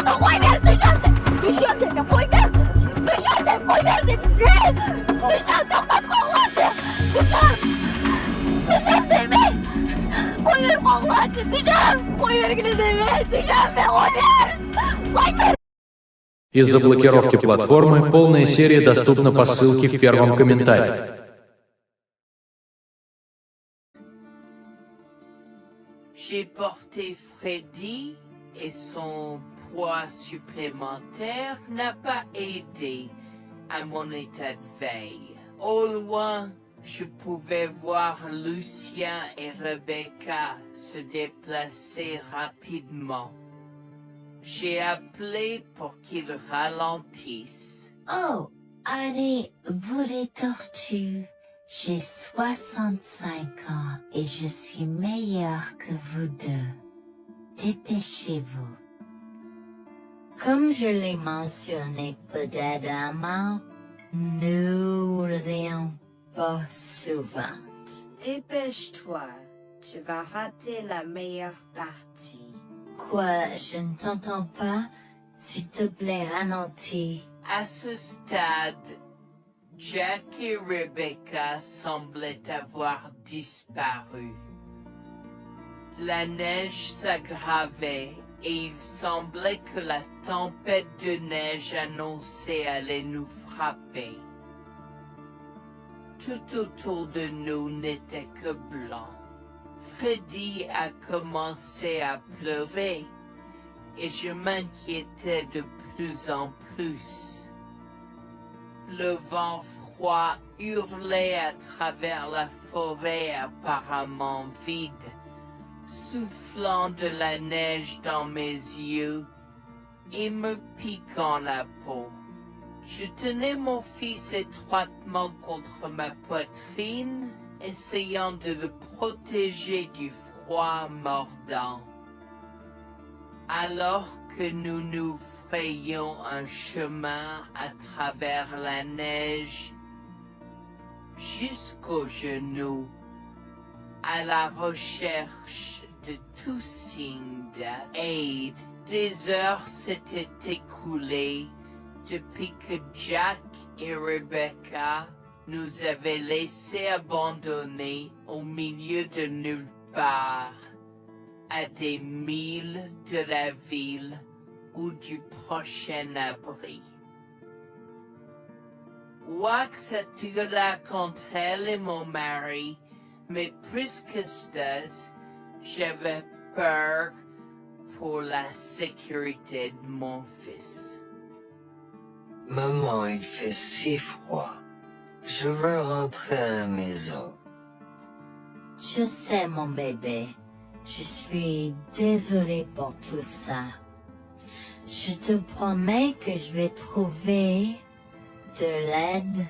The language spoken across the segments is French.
não foi ver, deixa-te, foi ver, deixa-te, foi ver, deixa-te, uma colônia, deixa-te, foi ver colônia, deixa-te, foi ver deixa-te, foi ver. Из-за блокировки платформы полная серия доступна по ссылке в первом комментарии. J'ai porté Freddy et son poids supplémentaire n'a pas aidé à mon état de veille. Au loin, je pouvais voir Lucien et Rebecca se déplacer rapidement. J'ai appelé pour qu'ils ralentissent. Oh, allez, vous les tortues. J'ai 65 ans et je suis meilleure que vous deux. Dépêchez-vous. Comme je l'ai mentionné peut-être avant, nous rions pas souvent. Dépêche-toi, tu vas rater la meilleure partie. Quoi, je ne t'entends pas? S'il te plaît, ralentis. À ce stade, Jack et Rebecca semblaient avoir disparu. La neige s'aggravait et il semblait que la tempête de neige annoncée allait nous frapper. Tout autour de nous n'était que blanc. Freddy a commencé à pleurer et je m'inquiétais de plus en plus. Le vent froid hurlait à travers la forêt apparemment vide, soufflant de la neige dans mes yeux et me piquant la peau. Je tenais mon fils étroitement contre ma poitrine, essayant de le protéger du froid mordant. Alors que nous nous frayions un chemin à travers la neige, jusqu'aux genoux, à la recherche de tout signe d'aide, des heures s'étaient écoulées depuis que Jack et Rebecca nous avaient laissés abandonnés au milieu de nulle part, à des milles de la ville ou du prochain abri. Wax attira contre elle et mon mari, mais plus que ça, j'avais peur pour la sécurité de mon fils. Maman, il fait si froid. Je veux rentrer à la maison. Je sais, mon bébé. Je suis désolée pour tout ça. Je te promets que je vais trouver de l'aide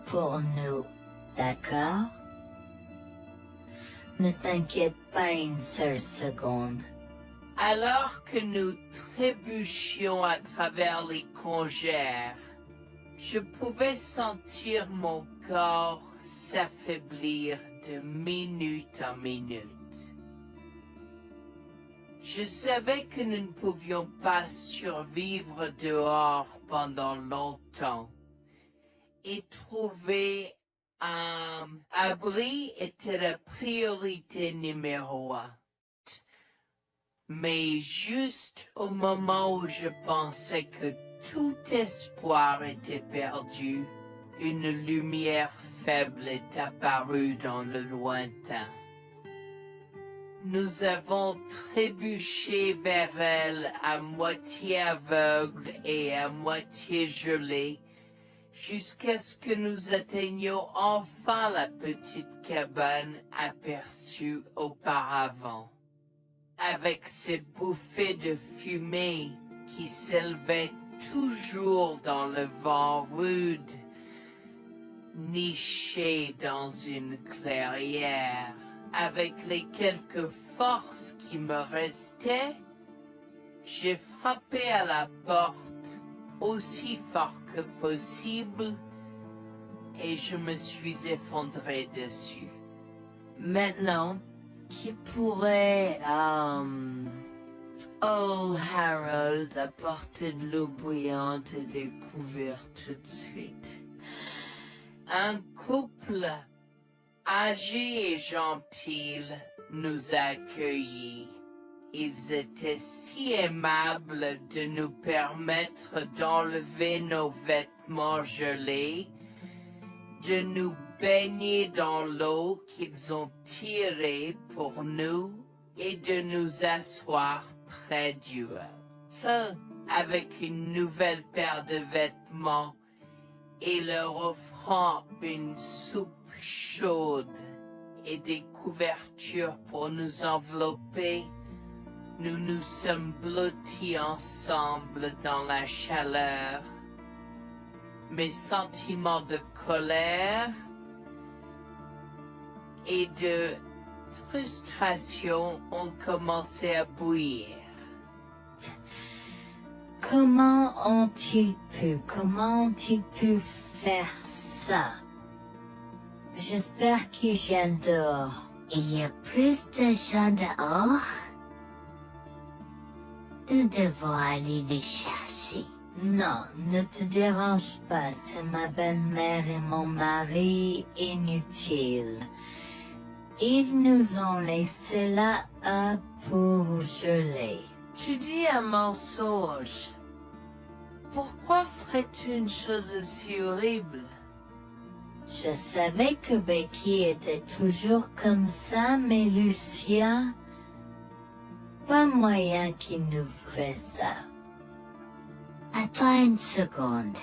pour nous, d'accord? Ne t'inquiète pas une seule seconde. Alors que nous trébuchions à travers les congères, je pouvais sentir mon corps s'affaiblir de minute en minute. Je savais que nous ne pouvions pas survivre dehors pendant longtemps, et trouver un abri était la priorité numéro 1. Mais juste au moment où je pensais que tout espoir était perdu, une lumière faible est apparue dans le lointain. Nous avons trébuché vers elle à moitié aveugle et à moitié gelé, jusqu'à ce que nous atteignions enfin la petite cabane aperçue auparavant, avec ses bouffées de fumée qui s'élevaient toujours dans le vent rude, nichée dans une clairière. Avec les quelques forces qui me restaient, j'ai frappé à la porte aussi fort que possible et je me suis effondré dessus. Maintenant, qui pourrait Oh, Harold, apportez de l'eau bouillante et des couverts tout de suite. Un couple âgé et gentil nous a accueillis. Ils étaient si aimables de nous permettre d'enlever nos vêtements gelés, de nous baigner dans l'eau qu'ils ont tirée pour nous et de nous asseoir près du feu avec une nouvelle paire de vêtements et leur offrant une soupe chaude et des couvertures pour nous envelopper. Nous nous sommes blottis ensemble dans la chaleur. Mes sentiments de colère et de frustration ont commencé à bouillir. Comment ont-ils pu faire ça? J'espère qu'ils viennent dehors. Il y a plus de gens dehors? Nous devons aller les chercher. Non, ne te dérange pas, c'est ma belle-mère et mon mari inutiles. Ils nous ont laissés là pour geler. Tu dis un mensonge. Pourquoi ferais-tu une chose aussi horrible? Je savais que Becky était toujours comme ça, mais Lucia... Pas moyen qu'il nous ferait ça. Attends une seconde.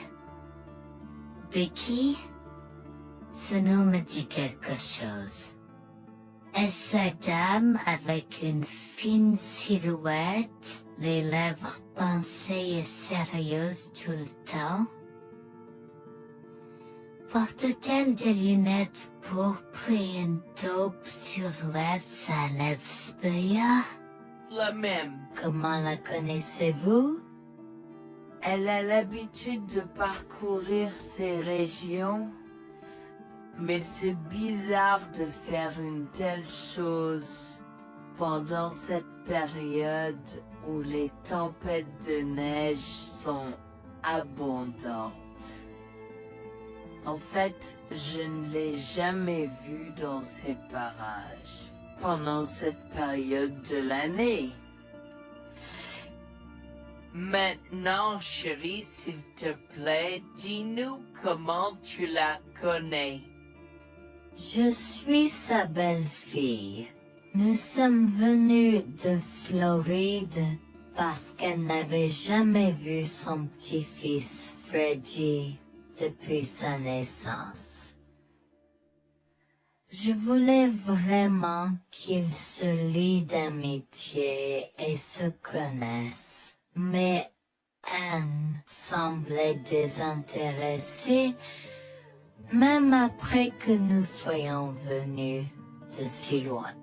Becky? Ce nom me dit quelque chose. Est-ce la dame avec une fine silhouette, les lèvres pincées et sérieuses tout le temps? Porte-t-elle des lunettes pourpres et une taupe sur sa lèvre spéa? La même. Comment la connaissez-vous? Elle a l'habitude de parcourir ces régions, mais c'est bizarre de faire une telle chose pendant cette période où les tempêtes de neige sont abondantes. En fait, je ne l'ai jamais vue dans ces parages pendant cette période de l'année. Maintenant, chérie, s'il te plaît, dis-nous comment tu la connais. Je suis sa belle-fille. Nous sommes venus de Floride parce qu'elle n'avait jamais vu son petit-fils Freddy depuis sa naissance. Je voulais vraiment qu'ils se lient d'amitié et se connaissent, mais Anne semblait désintéressée, même après que nous soyons venus de si loin.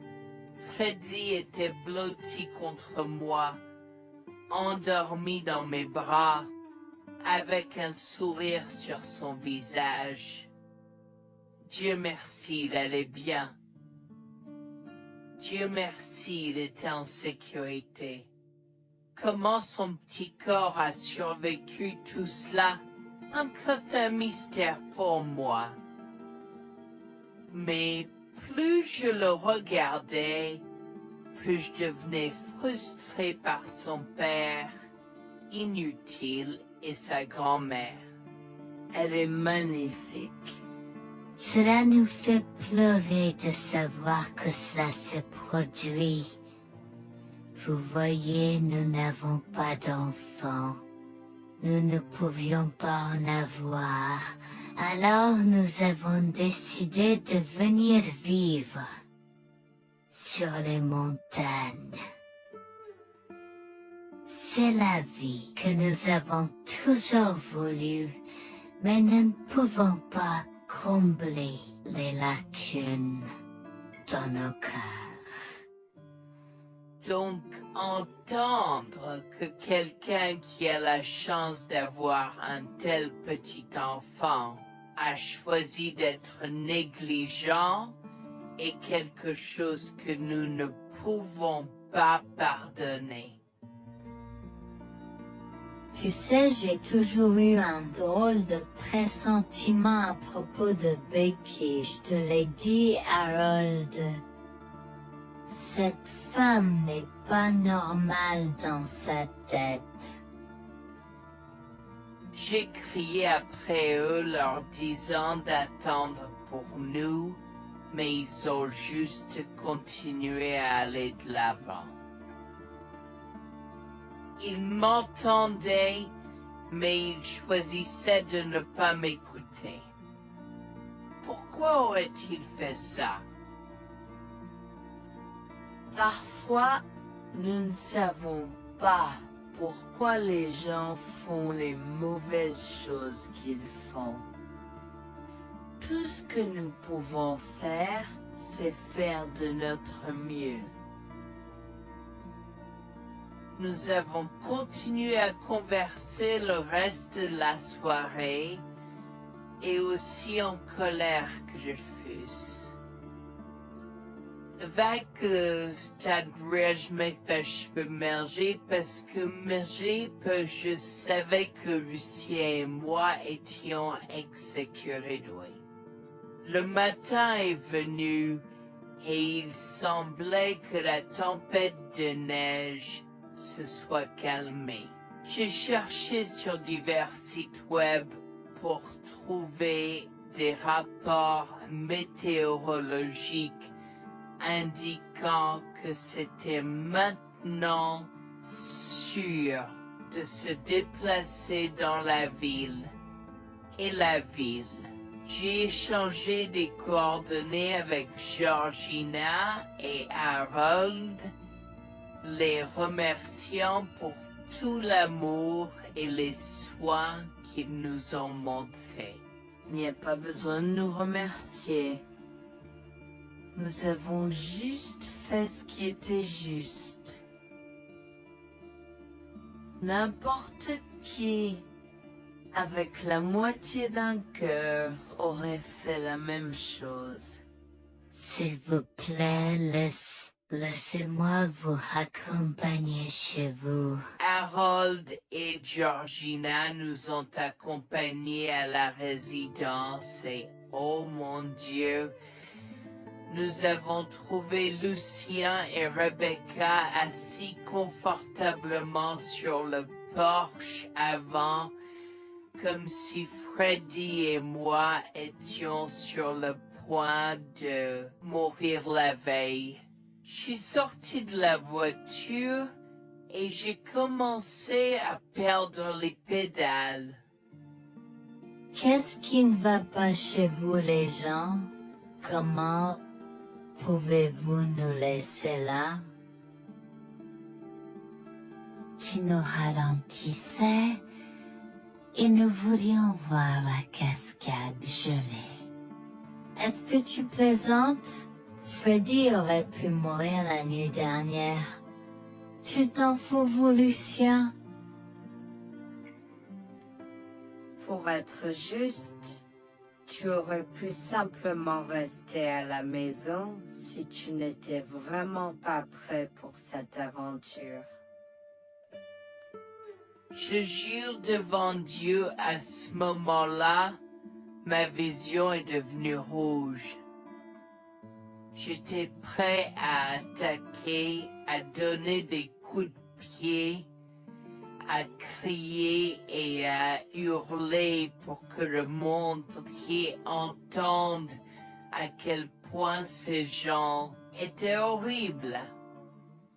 Freddy était blotti contre moi, endormi dans mes bras, avec un sourire sur son visage. Dieu merci, il allait bien. Dieu merci, il était en sécurité. Comment son petit corps a survécu tout cela? Encore un mystère pour moi. Mais plus je le regardais, plus je devenais frustré par son père, inutile, et sa grand-mère. Elle est magnifique. Cela nous fait pleurer de savoir que cela se produit. Vous voyez, nous n'avons pas d'enfants. Nous ne pouvions pas en avoir. Alors nous avons décidé de venir vivre sur les montagnes. C'est la vie que nous avons toujours voulu, mais nous ne pouvons pas combler les lacunes dans nos cœurs. Donc, entendre que quelqu'un qui a la chance d'avoir un tel petit enfant a choisi d'être négligent est quelque chose que nous ne pouvons pas pardonner. Tu sais, j'ai toujours eu un drôle de pressentiment à propos de Becky, je te l'ai dit, Harold. Cette femme n'est pas normale dans sa tête. J'ai crié après eux leur disant d'attendre pour nous, mais ils ont juste continué à aller de l'avant. Ils m'entendaient, mais ils choisissaient de ne pas m'écouter. Pourquoi aurait-il fait ça? Parfois, nous ne savons pas pourquoi les gens font les mauvaises choses qu'ils font. Tout ce que nous pouvons faire, c'est faire de notre mieux. Nous avons continué à converser le reste de la soirée, et aussi en colère que je fusse. Avec le stade où je me fais cheveux merger parce que je savais que Lucien et moi étions exécutés. Le matin est venu et il semblait que la tempête de neige se soit calmée. J'ai cherché sur divers sites web pour trouver des rapports météorologiques indiquant que c'était maintenant sûr de se déplacer dans la ville. Et la ville. J'ai échangé des coordonnées avec Georgina et Harold, les remerciant pour tout l'amour et les soins qu'ils nous ont montrés. Il n'y a pas besoin de nous remercier. Nous avons juste fait ce qui était juste. N'importe qui, avec la moitié d'un cœur, aurait fait la même chose. S'il vous plaît, laissez-moi vous raccompagner chez vous. Harold et Georgina nous ont accompagnés à la résidence et, oh mon Dieu, nous avons trouvé Lucien et Rebecca assis confortablement sur le porche avant, comme si Freddy et moi étions sur le point de mourir la veille. Je suis sorti de la voiture et j'ai commencé à perdre les pédales. Qu'est-ce qui ne va pas chez vous, les gens? Comment pouvez-vous nous laisser là? Tu nous ralentissais et nous voulions voir la cascade gelée. Est-ce que tu plaisantes? Freddy aurait pu mourir la nuit dernière. Tu t'en fous, vous, Lucien? Pour être juste, tu aurais pu simplement rester à la maison si tu n'étais vraiment pas prêt pour cette aventure. Je jure devant Dieu, à ce moment-là, ma vision est devenue rouge. J'étais prêt à attaquer, à donner des coups de pied, à crier et à hurler pour que le monde entier entende à quel point ces gens étaient horribles.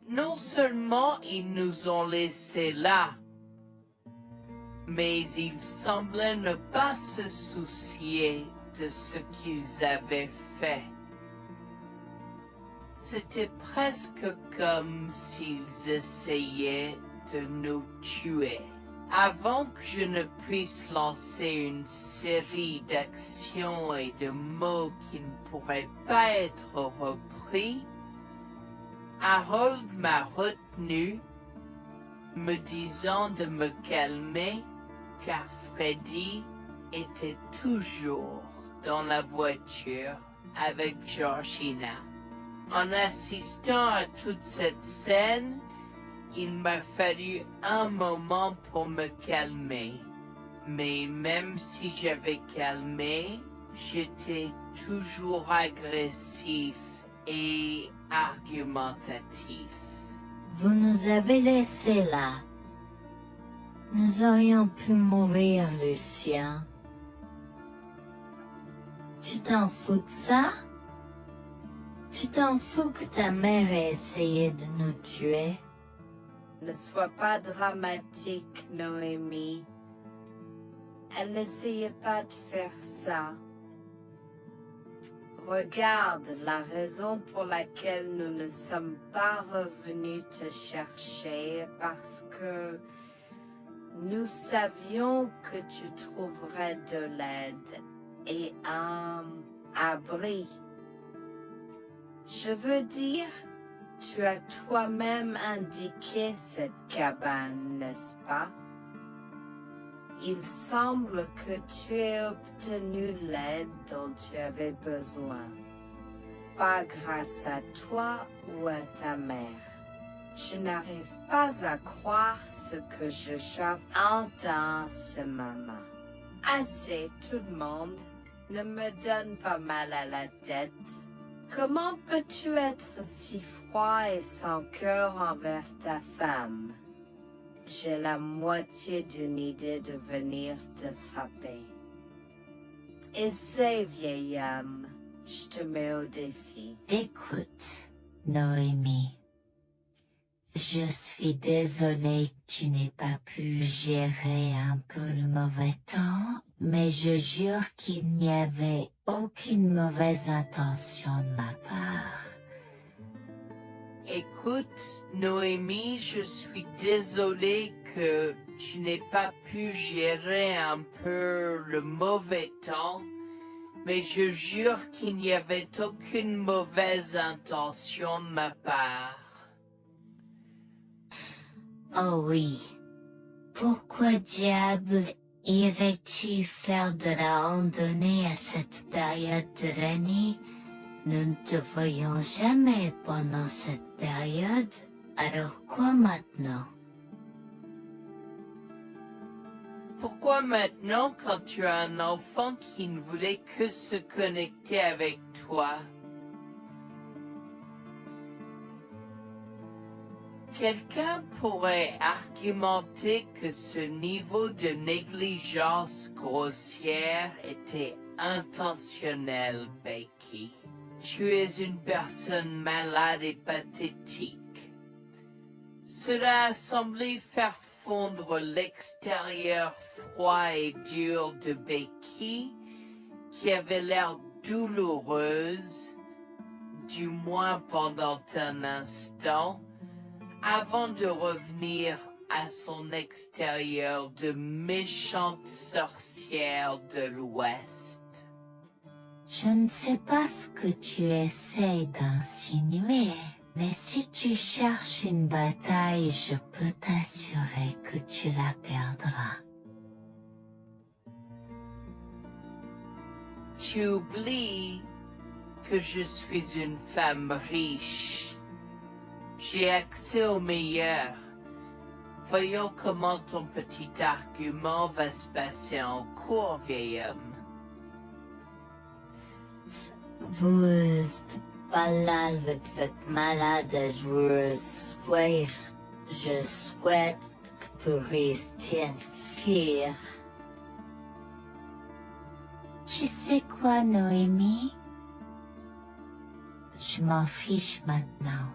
Non seulement ils nous ont laissés là, mais ils semblaient ne pas se soucier de ce qu'ils avaient fait. C'était presque comme s'ils essayaient de nous tuer. Avant que je ne puisse lancer une série d'actions et de mots qui ne pourraient pas être repris, Harold m'a retenu, me disant de me calmer, car Freddy était toujours dans la voiture avec Georgina. En assistant à toute cette scène, il m'a fallu un moment pour me calmer. Mais même si j'avais calmé, j'étais toujours agressif et argumentatif. Vous nous avez laissés là. Nous aurions pu mourir, Lucien. Tu t'en fous de ça? Tu t'en fous que ta mère ait essayé de nous tuer? Ne sois pas dramatique, Noémie. Elle n'essayait pas de faire ça. Regarde la raison pour laquelle nous ne sommes pas revenus te chercher, parce que nous savions que tu trouverais de l'aide et un abri. Je veux dire, tu as toi-même indiqué cette cabane, n'est-ce pas? Il semble que tu aies obtenu l'aide dont tu avais besoin. Pas grâce à toi ou à ta mère. Je n'arrive pas à croire ce que j'entends ce moment. Assez, tout le monde. Ne me donne pas mal à la tête. Comment peux-tu être si froid et sans cœur envers ta femme? J'ai la moitié d'une idée de venir te frapper. Essaie, vieil homme. Je te mets au défi. Écoute, Noémie. Je suis désolée que tu n'aies pas pu gérer un peu le mauvais temps, mais je jure qu'il n'y avait aucune mauvaise intention de ma part. Écoute, Noémie, je suis désolé que tu n'aies pas pu gérer un peu le mauvais temps, mais je jure qu'il n'y avait aucune mauvaise intention de ma part. Oh oui. Pourquoi diable irais-tu faire de la randonnée à cette période de l'année? Nous ne te voyons jamais pendant cette période, alors quoi maintenant? Pourquoi maintenant quand tu as un enfant qui ne voulait que se connecter avec toi? Quelqu'un pourrait argumenter que ce niveau de négligence grossière était intentionnel, Becky. Tu es une personne malade et pathétique. Cela a semblé faire fondre l'extérieur froid et dur de Becky, qui avait l'air douloureuse, du moins pendant un instant, avant de revenir à son extérieur de méchante sorcière de l'Ouest. Je ne sais pas ce que tu essaies d'insinuer, mais si tu cherches une bataille, je peux t'assurer que tu la perdras. Tu oublies que je suis une femme riche. J'ai accès au meilleur. Voyons comment ton petit argument va se passer en cours, vieil homme. Vous êtes pas là avec votre malade joueuse. Je souhaite que vous restiez fiers. Tu sais quoi, Noémie? Je m'en fiche maintenant.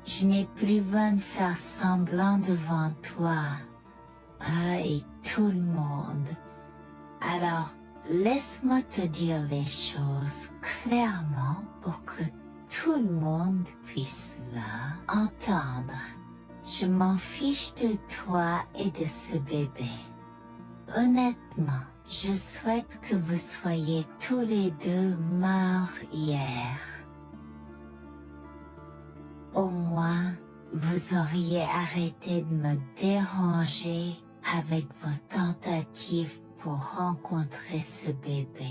Je n'ai plus besoin de faire semblant devant toi. Et tout le monde. Alors, laisse-moi te dire les choses clairement pour que tout le monde puisse entendre. Je m'en fiche de toi et de ce bébé. Honnêtement, je souhaite que vous soyez tous les deux morts hier. Au moins, vous auriez arrêté de me déranger avec vos tentatives pour rencontrer ce bébé.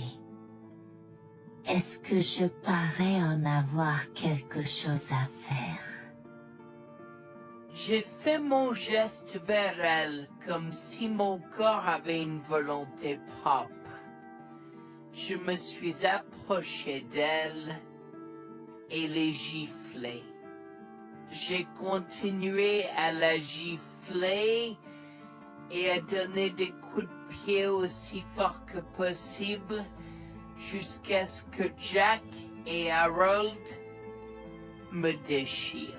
Est-ce que je parais en avoir quelque chose à faire? J'ai fait mon geste vers elle comme si mon corps avait une volonté propre. Je me suis approché d'elle et l'ai giflée. J'ai continué à la gifler et à donner des coups de pied aussi fort que possible jusqu'à ce que Jack et Harold me déchirent.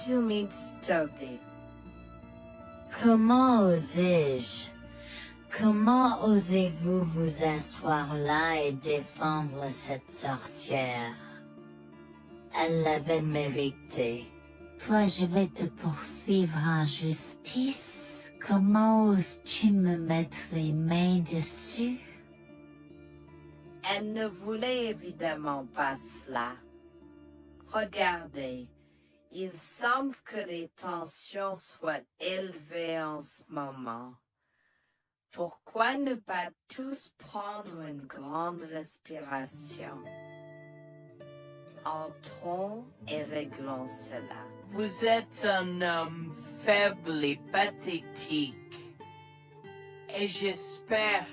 Tu m'extordes. Comment osais-je? Comment osez-vous vous asseoir là et défendre cette sorcière? Elle l'avait mérité. Toi, je vais te poursuivre en justice. Comment oses-tu me mettre les mains dessus? Elle ne voulait évidemment pas cela. Regardez, il semble que les tensions soient élevées en ce moment. Pourquoi ne pas tous prendre une grande respiration? Entrons et réglons cela. Vous êtes un homme faible et pathétique, et j'espère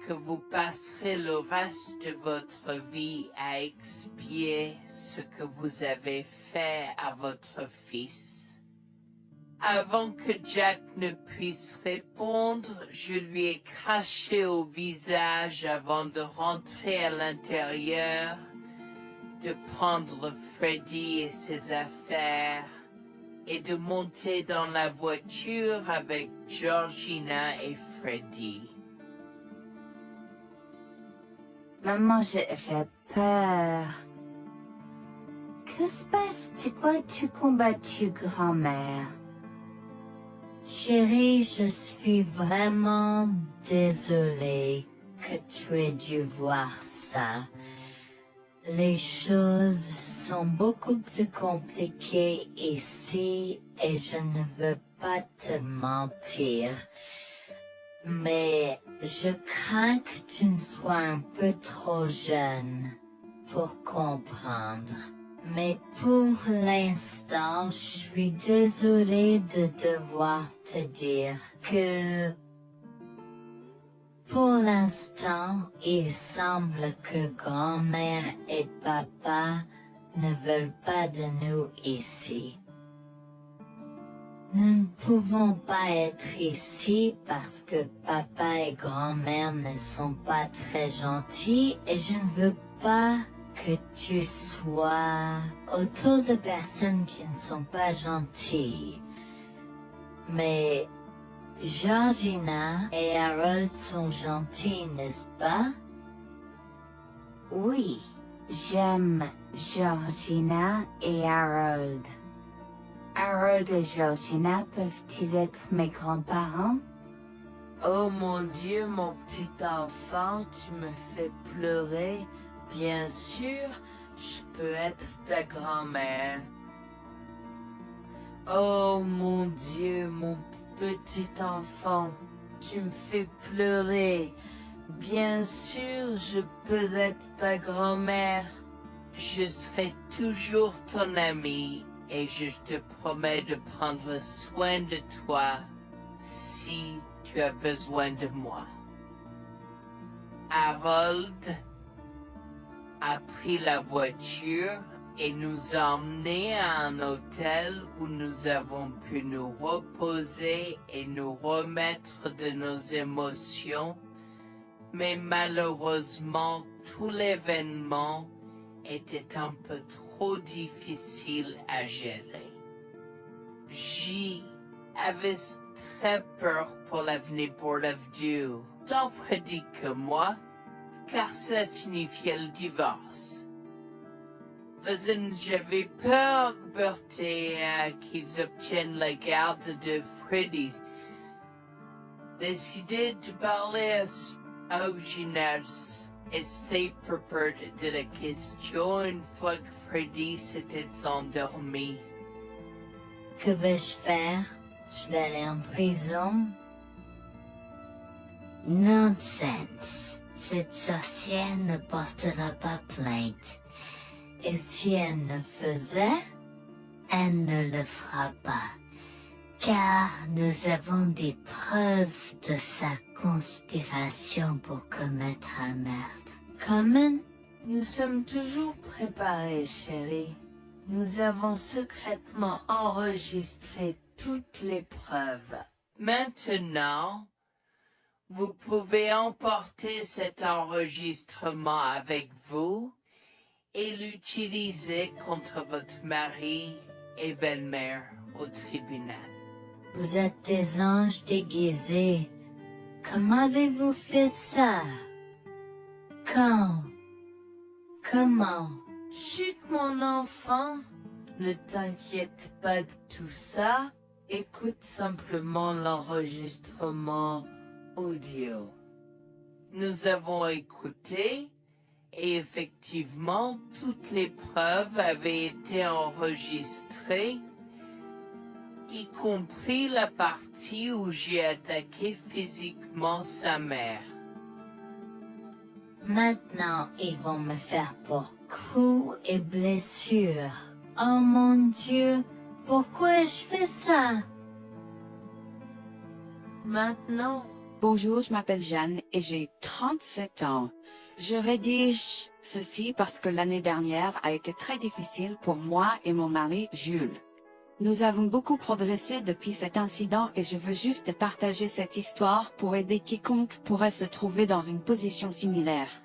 que vous passerez le reste de votre vie à expier ce que vous avez fait à votre fils. Avant que Jack ne puisse répondre, je lui ai craché au visage avant de rentrer à l'intérieur, de prendre Freddy et ses affaires et de monter dans la voiture avec Georgina et Freddy. Maman, j'ai peur. Que se passe? Tu crois que tu combattu grand-mère? Chérie, je suis vraiment désolée que tu aies dû voir ça. Les choses sont beaucoup plus compliquées ici et je ne veux pas te mentir. Mais je crains que tu ne sois un peu trop jeune pour comprendre. Mais pour l'instant, je suis désolée de devoir te dire que pour l'instant, il semble que grand-mère et papa ne veulent pas de nous ici. Nous ne pouvons pas être ici parce que papa et grand-mère ne sont pas très gentils et je ne veux pas que tu sois autour de personnes qui ne sont pas gentilles. Mais Georgina et Harold sont gentils, n'est-ce pas? Oui, j'aime Georgina et Harold. Harold et Georgina peuvent-ils être mes grands-parents? Oh mon Dieu, mon petit enfant, tu me fais pleurer. Bien sûr, je peux être ta grand-mère. Oh mon Dieu, mon petit enfant, tu me fais pleurer. Bien sûr, je peux être ta grand-mère. Je serai toujours ton ami et je te promets de prendre soin de toi si tu as besoin de moi. Harold a pris la voiture et nous a emmenés à un hôtel où nous avons pu nous reposer et nous remettre de nos émotions, mais malheureusement tout l'événement était un peu trop difficile à gérer. J'y avais très peur pour l'avenir pour Dieu, tant Freddy que moi, car cela signifiait le divorce. Mais j'avais peur, Bertie, qu'ils obtiennent la garde de Freddy. Décidé de parler au gymnase et s'est préparé de la question une fois que Freddy s'était endormi. Que vais-je faire? Je vais aller en prison? Nonsense. Cette sorcière ne portera pas plainte. Et si elle ne faisait? Elle ne le fera pas, car nous avons des preuves de sa conspiration pour commettre un meurtre. Comment? Nous sommes toujours préparés, chérie. Nous avons secrètement enregistré toutes les preuves. Maintenant, vous pouvez emporter cet enregistrement avec vous et l'utiliser contre votre mari et belle-mère au tribunal. Vous êtes des anges déguisés. Comment avez-vous fait ça? Quand? Comment? Chut, mon enfant, ne t'inquiète pas de tout ça. Écoute simplement l'enregistrement audio. Nous avons écouté et effectivement toutes les preuves avaient été enregistrées, y compris la partie où j'ai attaqué physiquement sa mère. Maintenant, ils vont me faire pour coups et blessures. Oh mon Dieu, pourquoi je fais ça? Maintenant, Bonjour, je m'appelle Jeanne et j'ai 37 ans. Je rédige ceci parce que l'année dernière a été très difficile pour moi et mon mari Jules. Nous avons beaucoup progressé depuis cet incident et je veux juste partager cette histoire pour aider quiconque pourrait se trouver dans une position similaire.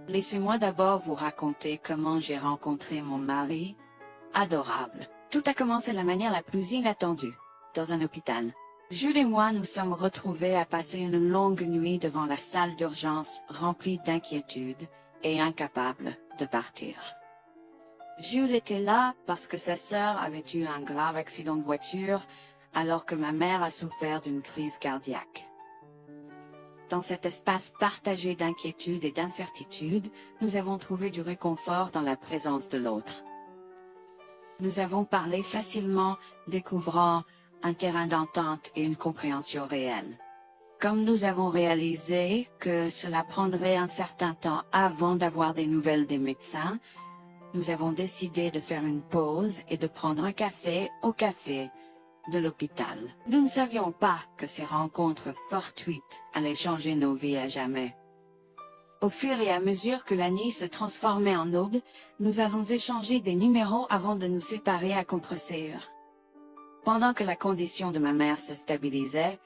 Laissez-moi d'abord vous raconter comment j'ai rencontré mon mari, adorable. Tout a commencé de la manière la plus inattendue, dans un hôpital. Jules et moi nous sommes retrouvés à passer une longue nuit devant la salle d'urgence remplie d'inquiétude et incapables de partir. Jules était là parce que sa sœur avait eu un grave accident de voiture alors que ma mère a souffert d'une crise cardiaque. Dans cet espace partagé d'inquiétude et d'incertitude, nous avons trouvé du réconfort dans la présence de l'autre. Nous avons parlé facilement, découvrant un terrain d'entente et une compréhension réelle. Comme nous avons réalisé que cela prendrait un certain temps avant d'avoir des nouvelles des médecins, nous avons décidé de faire une pause et de prendre un café au café de l'hôpital. Nous ne savions pas que ces rencontres fortuites allaient changer nos vies à jamais. Au fur et à mesure que la nuit se transformait en aube, nous avons échangé des numéros avant de nous séparer à contre-séance. Pendant que la condition de ma mère se stabilisait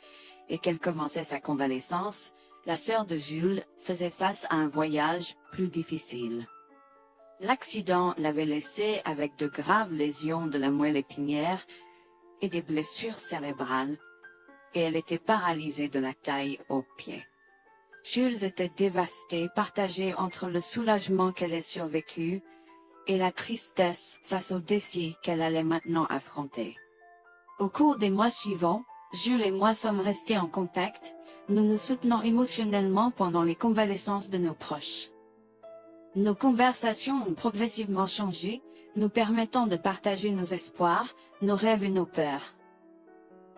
et qu'elle commençait sa convalescence, la sœur de Jules faisait face à un voyage plus difficile. L'accident l'avait laissée avec de graves lésions de la moelle épinière et des blessures cérébrales, et elle était paralysée de la taille aux pieds. Jules était dévasté, partagé entre le soulagement qu'elle ait survécu et la tristesse face aux défis qu'elle allait maintenant affronter. Au cours des mois suivants, Jules et moi sommes restés en contact, nous nous soutenons émotionnellement pendant les convalescences de nos proches. Nos conversations ont progressivement changé, nous permettant de partager nos espoirs, nos rêves et nos peurs.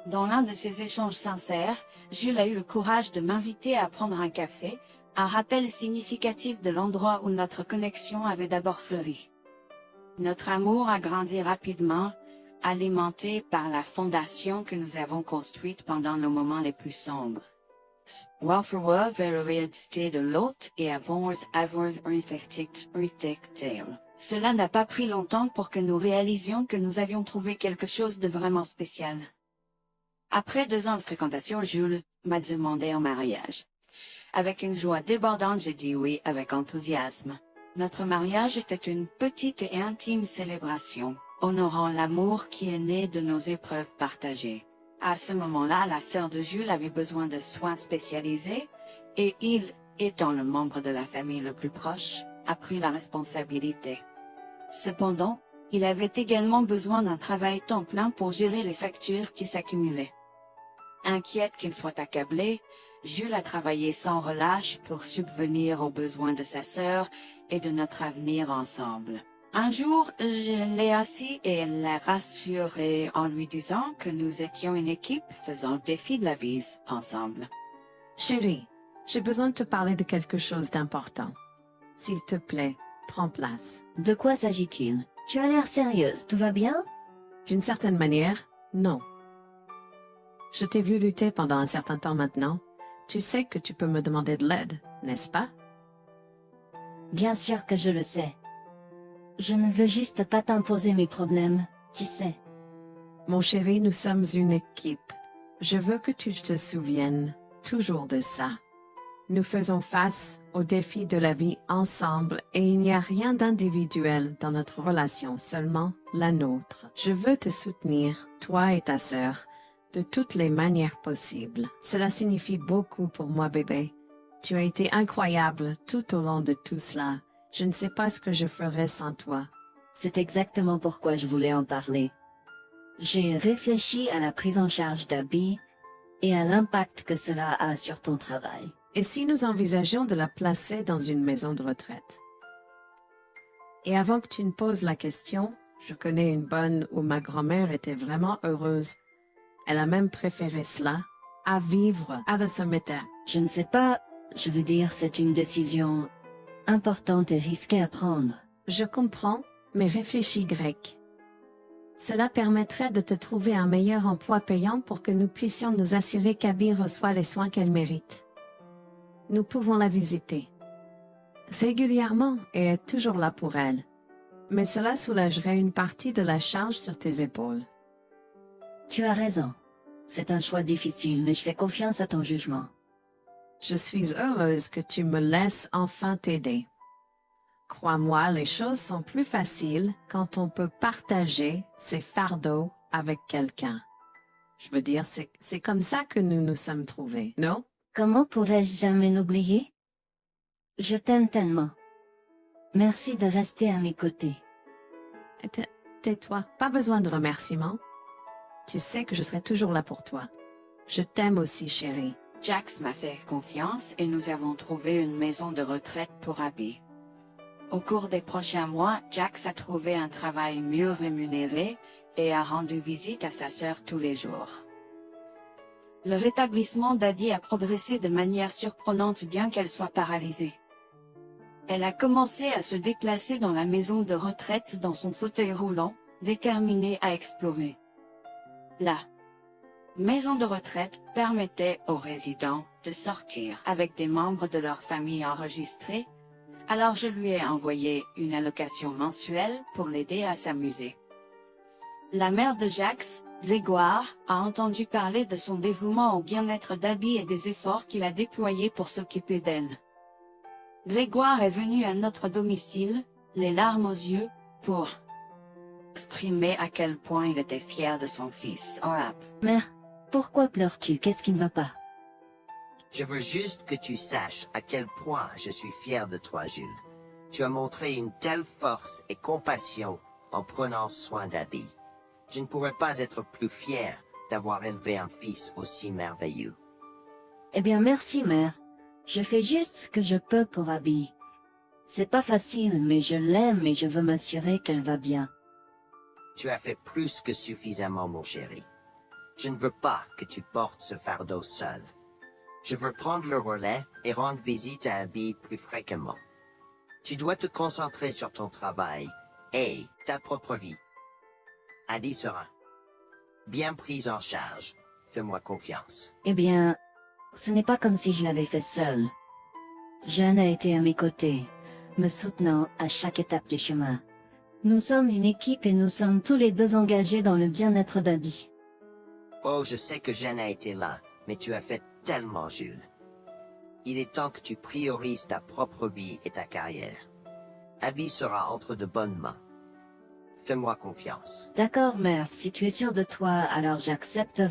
Dans l'un de ces échanges sincères, Jules a eu le courage de m'inviter à prendre un café, un rappel significatif de l'endroit où notre connexion avait d'abord fleuri. Notre amour a grandi rapidement, alimenté par la fondation que nous avons construite pendant nos moments les plus sombres. Welfare vers la réalité de l'autre et avons avoir Cela n'a pas pris longtemps pour que nous réalisions que nous avions trouvé quelque chose de vraiment spécial. Après 2 ans de fréquentation, Jules m'a demandé en mariage. Avec une joie débordante, j'ai dit oui avec enthousiasme. Notre mariage était une petite et intime célébration, honorant l'amour qui est né de nos épreuves partagées. À ce moment-là, la sœur de Jules avait besoin de soins spécialisés, et il, étant le membre de la famille le plus proche, a pris la responsabilité. Cependant, il avait également besoin d'un travail temps plein pour gérer les factures qui s'accumulaient. Inquiète qu'il soit accablé, Jules a travaillé sans relâche pour subvenir aux besoins de sa sœur et de notre avenir ensemble. Un jour, je l'ai assis et l'ai rassuré en lui disant que nous étions une équipe faisant le défi de la vie ensemble. Chérie, j'ai besoin de te parler de quelque chose d'important. S'il te plaît, prends place. De quoi s'agit-il? Tu as l'air sérieuse, tout va bien? D'une certaine manière, non. Je t'ai vu lutter pendant un certain temps maintenant. Tu sais que tu peux me demander de l'aide, n'est-ce pas? Bien sûr que je le sais. Je ne veux juste pas t'imposer mes problèmes, tu sais. Mon chéri, nous sommes une équipe. Je veux que tu te souviennes toujours de ça. Nous faisons face aux défis de la vie ensemble et il n'y a rien d'individuel dans notre relation, seulement la nôtre. Je veux te soutenir, toi et ta sœur, de toutes les manières possibles. Cela signifie beaucoup pour moi, bébé. Tu as été incroyable tout au long de tout cela. Je ne sais pas ce que je ferais sans toi. C'est exactement pourquoi je voulais en parler. J'ai réfléchi à la prise en charge d'Abby et à l'impact que cela a sur ton travail. Et si nous envisageons de la placer dans une maison de retraite? Et avant que tu ne poses la question, je connais une bonne où ma grand-mère était vraiment heureuse. Elle a même préféré cela à vivre à la cimetière. Je ne sais pas, je veux dire, c'est une décision importante et risquée à prendre. Je comprends, mais réfléchis grec. Cela permettrait de te trouver un meilleur emploi payant pour que nous puissions nous assurer qu'Abby reçoit les soins qu'elle mérite. Nous pouvons la visiter régulièrement et être toujours là pour elle. Mais cela soulagerait une partie de la charge sur tes épaules. Tu as raison. C'est un choix difficile, mais je fais confiance à ton jugement. Je suis heureuse que tu me laisses enfin t'aider. Crois-moi, les choses sont plus faciles quand on peut partager ses fardeaux avec quelqu'un. Je veux dire, c'est comme ça que nous nous sommes trouvés, non? Comment pourrais-je jamais l'oublier? Je t'aime tellement. Merci de rester à mes côtés. Tais-toi, pas besoin de remerciements. Tu sais que je serai toujours là pour toi. Je t'aime aussi, chérie. Jax m'a fait confiance et nous avons trouvé une maison de retraite pour Abby. Au cours des prochains mois, Jax a trouvé un travail mieux rémunéré et a rendu visite à sa sœur tous les jours. Le rétablissement d'Abby a progressé de manière surprenante bien qu'elle soit paralysée. Elle a commencé à se déplacer dans la maison de retraite dans son fauteuil roulant, déterminée à explorer. La maison de retraite permettait aux résidents de sortir avec des membres de leur famille enregistrés, alors je lui ai envoyé une allocation mensuelle pour l'aider à s'amuser. La mère de Jax, Grégoire, a entendu parler de son dévouement au bien-être d'Abby et des efforts qu'il a déployés pour s'occuper d'elle. Grégoire est venu à notre domicile, les larmes aux yeux, pour exprimer à quel point il était fier de son fils. Mère, pourquoi pleures-tu? Qu'est-ce qui ne va pas? Je veux juste que tu saches à quel point je suis fier de toi, Jules. Tu as montré une telle force et compassion en prenant soin d'Abby. Je ne pourrais pas être plus fier d'avoir élevé un fils aussi merveilleux. Eh bien, merci, mère. Je fais juste ce que je peux pour Abby. C'est pas facile, mais je l'aime et je veux m'assurer qu'elle va bien. Tu as fait plus que suffisamment, mon chéri. Je ne veux pas que tu portes ce fardeau seul. Je veux prendre le relais et rendre visite à Abby plus fréquemment. Tu dois te concentrer sur ton travail et ta propre vie. Abby sera bien prise en charge. Fais-moi confiance. Eh bien, ce n'est pas comme si je l'avais fait seule. Jeanne a été à mes côtés, me soutenant à chaque étape du chemin. Nous sommes une équipe et nous sommes tous les deux engagés dans le bien-être d'Abby. Oh, je sais que Jeanne a été là, mais tu as fait tellement, Jules. Il est temps que tu priorises ta propre vie et ta carrière. Abby sera entre de bonnes mains. Fais-moi confiance. D'accord, mère, si tu es sûre de toi, alors j'accepterai.